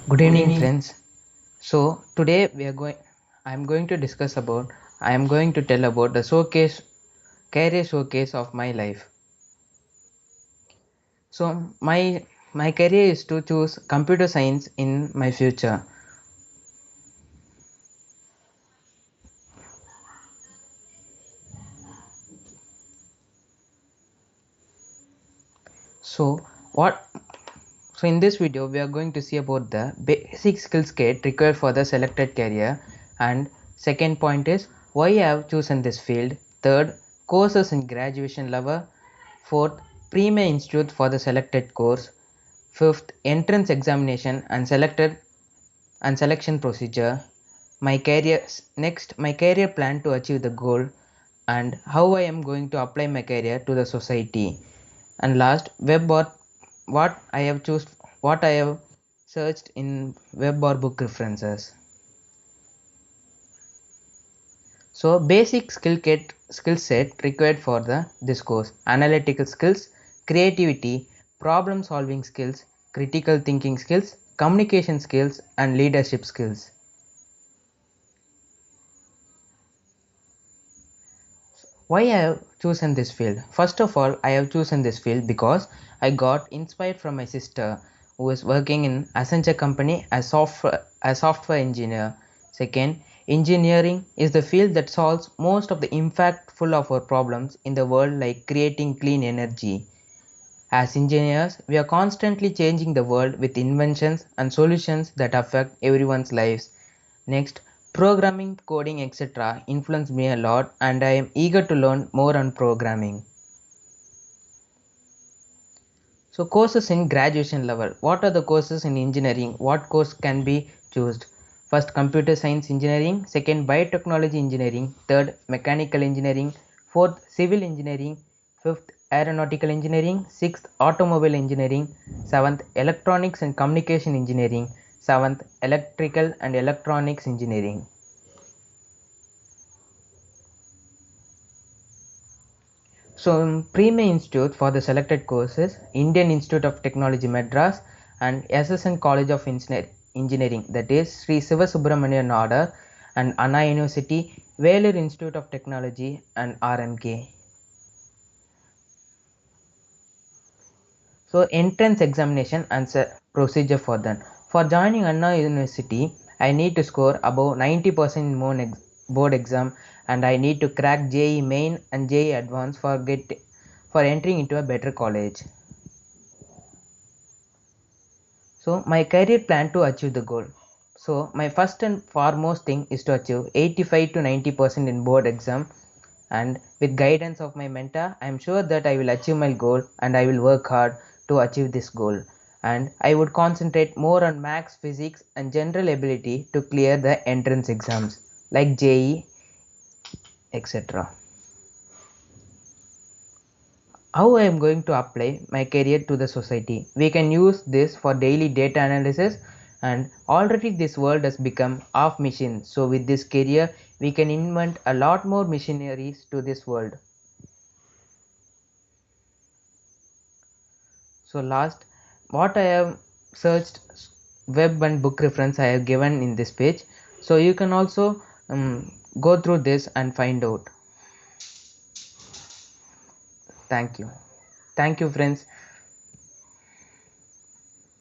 Good evening, friends. So today I'm going to discuss about. I am going to tell about the career showcase of my life. So my career is to choose computer science in my future. So what? So in this video we are going to see about the basic skill set required for the selected career, and second point is why I have chosen this field. Third, courses in graduation level. Fourth, pre-May institute for the selected course. Fifth, entrance examination and selection procedure. My career plan to achieve the goal, and how I am going to apply my career to the society. And last, what I have choose what I have searched in web or book references. So basic skill set required for this course: analytical skills, creativity, problem solving skills, critical thinking skills, communication skills, and leadership skills. Why I have chosen this field? First of all, I have chosen this field because I got inspired from my sister who is working in Accenture company as software engineer. Second, engineering is the field that solves most of the impactful of our problems in the world, like creating clean energy. As engineers, we are constantly changing the world with inventions and solutions that affect everyone's lives. Next, programming, coding, etc. influence me a lot, and I am eager to learn more on programming. So courses in graduation level. What are the courses in engineering? What course can be chosen? First, computer science engineering. Second, biotechnology engineering. Third, mechanical engineering. Fourth, civil engineering. Fifth, aeronautical engineering. Sixth, automobile engineering. Seventh, electronics and communication engineering. Seventh, electrical and electronics engineering. So pre-May institute for the selected courses: Indian Institute of Technology Madras and SSN College of Engineering, that is Sri Siva Subramanian Order, and Anna University, Vellore Institute of Technology, and RMK. So entrance examination and procedure for that. For joining Anna University, I need to score above 90% in board exam, and I need to crack JE main and JE advanced for entering into a better college. So my career plan to achieve the goal. So my first and foremost thing is to achieve 85 to 90% in board exam, and with guidance of my mentor, I am sure that I will achieve my goal, and I will work hard to achieve this goal. And I would concentrate more on maths, physics, and general ability to clear the entrance exams like JE, etc. How I am going to apply my career to the society? We can use this for daily data analysis, and already this world has become half machine. So with this career, we can invent a lot more machineries to this world. So last, what I have searched web and book reference I have given in this page. So you can also go through this and find out. Thank you. Thank you, friends.